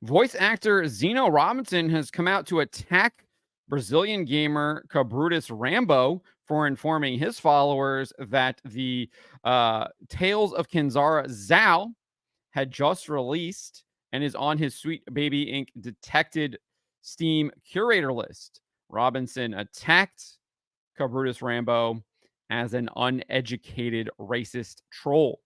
Voice actor Zeno Robinson has come out to attack Brazilian gamer KabrutusRambo for informing his followers that the Tales of Kenzara Zhao had just released and is on his Sweet Baby Inc. detected Steam curator list. Robinson attacked KabrutusRambo as an uneducated racist troll.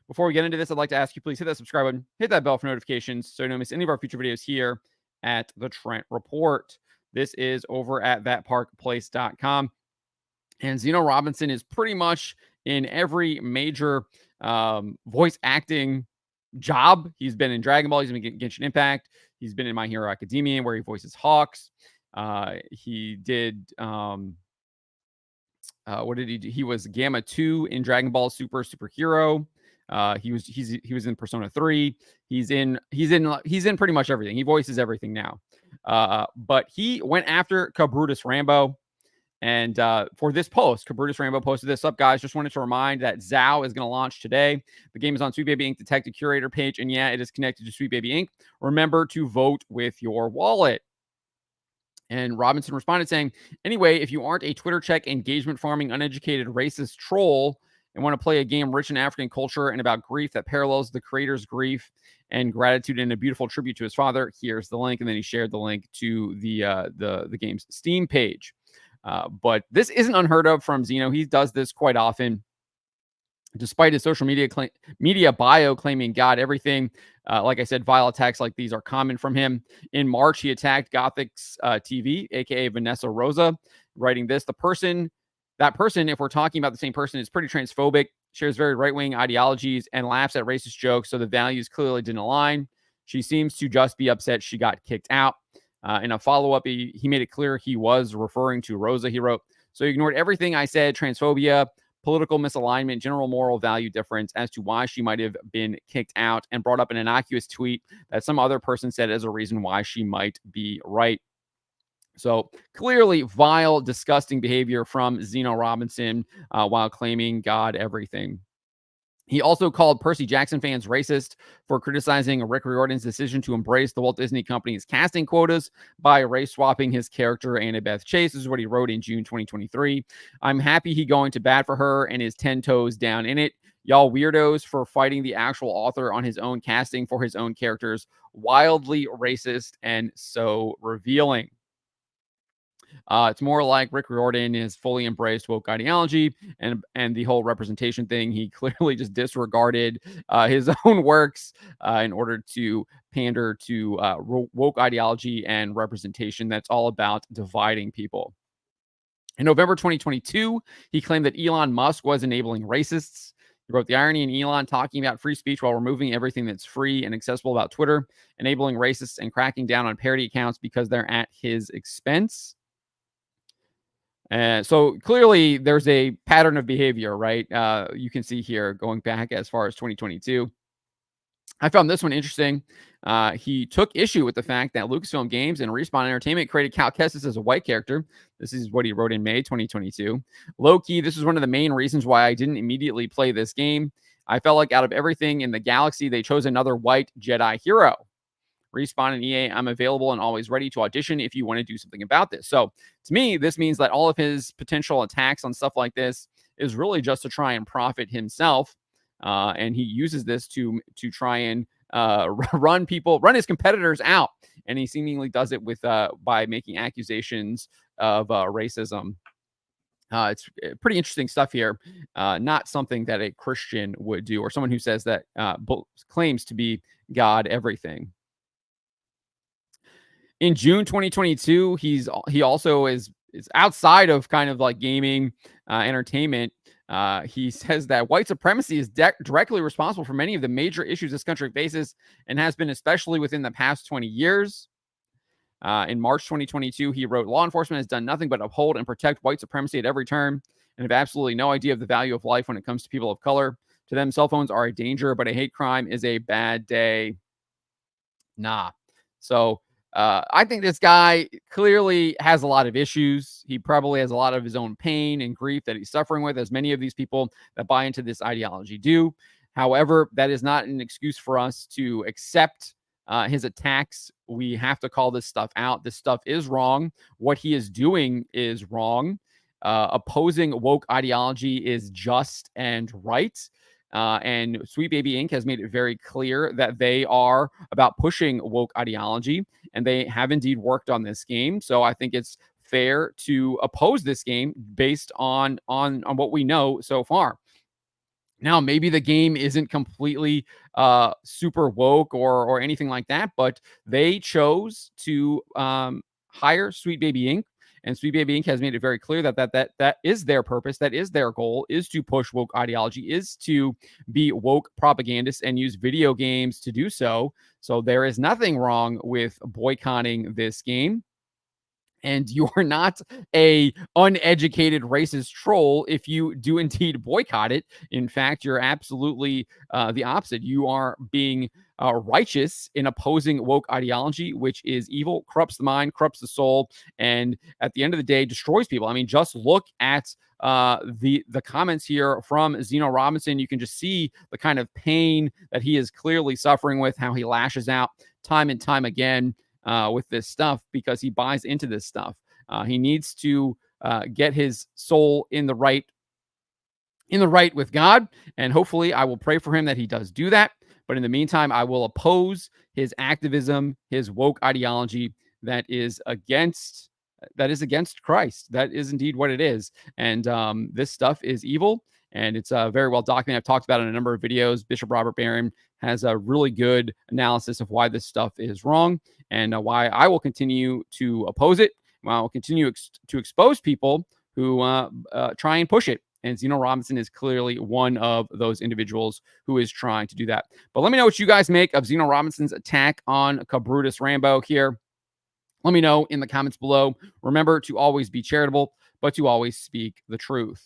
Before we get into this, I'd like to ask you, please hit that subscribe button, hit that bell for notifications so you don't miss any of our future videos here at the Trent Report. This is over at thatparkplace.com. And Zeno Robinson is pretty much in every major voice acting job. He's been in Dragon Ball, he's been in Genshin Impact, he's been in My Hero Academia where he voices Hawks. He did what did he do? He was Gamma 2 in Dragon Ball Superhero. He was in Persona 3. He's in pretty much everything. He voices everything now. But he went after KabrutusRambo. And for this post, KabrutusRambo posted this up, guys. Just wanted to remind that Zhao is going to launch today. The game is on Sweet Baby Inc. Detective Curator page. And yeah, it is connected to Sweet Baby Inc. Remember to vote with your wallet. And Robinson responded saying, anyway, if you aren't a Twitter check, engagement farming, uneducated, racist troll and want to play a game rich in African culture and about grief that parallels the creator's grief and gratitude in a beautiful tribute to his father, here's the link. And then he shared the link to the game's Steam page. But this isn't unheard of from Zeno. He does this quite often. Despite his social media bio claiming God everything, like I said, vile attacks like these are common from him. In March, he attacked Gothic's TV, aka Vanessa Rosa, writing this: that person, if we're talking about the same person, is pretty transphobic, shares very right-wing ideologies, and laughs at racist jokes, so the values clearly didn't align. She seems to just be upset she got kicked out. In a follow-up, he made it clear he was referring to Rosa. He wrote, so he ignored everything I said, transphobia, political misalignment, general moral value difference as to why she might have been kicked out, and brought up an innocuous tweet that some other person said as a reason why she might be right. So clearly vile, disgusting behavior from Zeno Robinson while claiming God everything. He also called Percy Jackson fans racist for criticizing Rick Riordan's decision to embrace the Walt Disney Company's casting quotas by race swapping his character Annabeth Chase. This is what he wrote in June 2023. I'm happy he going to bat for her and is 10 toes down in it. Y'all weirdos for fighting the actual author on his own casting for his own characters. Wildly racist and so revealing. It's more like Rick Riordan has fully embraced woke ideology and the whole representation thing. He clearly just disregarded his own works in order to pander to woke ideology and representation that's all about dividing people. In November 2022, he claimed that Elon Musk was enabling racists. He wrote, the irony in Elon talking about free speech while removing everything that's free and accessible about Twitter, enabling racists and cracking down on parody accounts because they're at his expense. So clearly there's a pattern of behavior, right? You can see here going back as far as 2022. I found this one interesting. He took issue with the fact that Lucasfilm Games and Respawn Entertainment created Cal Kestis as a white character. This is what he wrote in May 2022. Low-key, this is one of the main reasons why I didn't immediately play this game. I felt like out of everything in the galaxy, they chose another white Jedi hero. Respawn and EA, I'm available and always ready to audition if you want to do something about this. So to me, this means that all of his potential attacks on stuff like this is really just to try and profit himself. And he uses this to try and run his competitors out. And he seemingly does it with by making accusations of racism. It's pretty interesting stuff here. Not something that a Christian would do, or someone who says that claims to be God everything. In June 2022, he also is outside of kind of like gaming entertainment. He says that white supremacy is directly responsible for many of the major issues this country faces and has been especially within the past 20 years. In March 2022, he wrote, law enforcement has done nothing but uphold and protect white supremacy at every turn and have absolutely no idea of the value of life when it comes to people of color. To them, cell phones are a danger, but a hate crime is a bad day. Nah. So I think this guy clearly has a lot of issues. He probably has a lot of his own pain and grief that he's suffering with, as many of these people that buy into this ideology do. However, that is not an excuse for us to accept his attacks. We have to call this stuff out. This stuff is wrong. What he is doing is wrong. Opposing woke ideology is just and right. And Sweet Baby Inc. has made it very clear that they are about pushing woke ideology, and they have indeed worked on this game. So I think it's fair to oppose this game based on what we know so far. Now, maybe the game isn't completely super woke or anything like that, but they chose to hire Sweet Baby Inc. And Sweet Baby Inc. has made it very clear that is their purpose, that is their goal, is to push woke ideology, is to be woke propagandists and use video games to do so. So there is nothing wrong with boycotting this game, and you are not a uneducated racist troll if you do indeed boycott it. In fact, you're absolutely the opposite. You are being righteous in opposing woke ideology, which is evil, corrupts the mind, corrupts the soul, and at the end of the day, destroys people. I mean, just look at the comments here from Zeno Robinson. You can just see the kind of pain that he is clearly suffering with, how he lashes out time and time again with this stuff because he buys into this stuff. He needs to get his soul in the right with God, and hopefully I will pray for him that he does do that. But in the meantime, I will oppose his activism, his woke ideology that is against Christ. That is indeed what it is. And this stuff is evil, and it's very well documented. I've talked about it in a number of videos. Bishop Robert Barron has a really good analysis of why this stuff is wrong and why I will continue to oppose it. I will continue to expose people who try and push it. And Zeno Robinson is clearly one of those individuals who is trying to do that. But let me know what you guys make of Zeno Robinson's attack on KabrutusRambo here. Let me know in the comments below. Remember to always be charitable, but to always speak the truth.